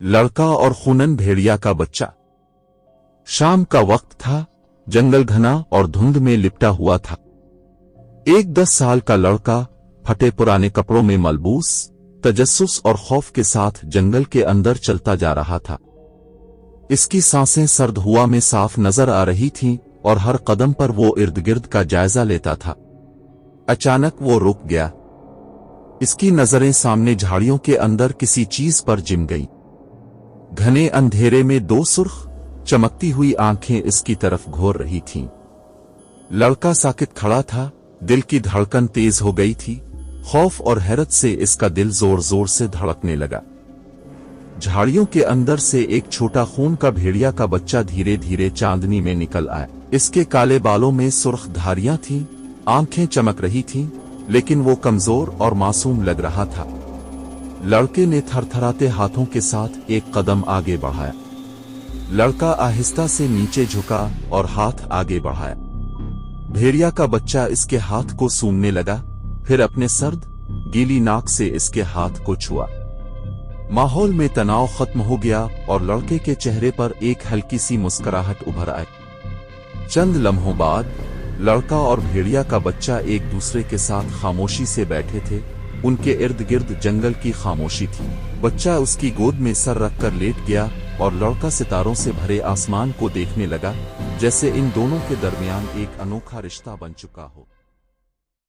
लड़का और खूनन भेड़िया का बच्चा। शाम का वक्त था, जंगल घना और धुंध में लिपटा हुआ था। एक 10 साल का लड़का फटे पुराने कपड़ों में मलबूस, तजस्सुस और खौफ के साथ जंगल के अंदर चलता जा रहा था। इसकी सांसें सर्द हवा में साफ नजर आ रही थीं और हर कदम पर वो इर्द गिर्द का जायजा लेता था। अचानक वो रुक गया। इसकी नजरें सामने झाड़ियों के अंदर किसी चीज पर जिम गईं। घने अंधेरे में 2 सुर्ख चमकती हुई आंखें इसकी तरफ घूर रही थीं। लड़का साकित खड़ा था, दिल की धड़कन तेज हो गई थी। खौफ और हैरत से इसका दिल जोर जोर से धड़कने लगा। झाड़ियों के अंदर से एक छोटा खून का भेड़िया का बच्चा धीरे धीरे चांदनी में निकल आया। इसके काले बालों में सुर्ख धारियां थीं, आंखें चमक रही थीं, लेकिन वो कमजोर और मासूम लग रहा था। लड़के ने थरथराते हाथों के साथ एक कदम आगे बढ़ाया। लड़का आहिस्ता से नीचे झुका और हाथ आगे बढ़ाया। भेड़िया का बच्चा इसके हाथ को सूंघने लगा, फिर अपने सर्द, गीली नाक से इसके हाथ को छुआ। माहौल में तनाव खत्म हो गया और लड़के के चेहरे पर एक हल्की सी मुस्कुराहट उभर आई। चंद लम्हों बाद लड़का और भेड़िया का बच्चा एक दूसरे के साथ खामोशी से बैठे थे। उनके इर्द गिर्द जंगल की खामोशी थी। बच्चा उसकी गोद में सर रखकर लेट गया और लड़का सितारों से भरे आसमान को देखने लगा, जैसे इन दोनों के दरमियान एक अनोखा रिश्ता बन चुका हो।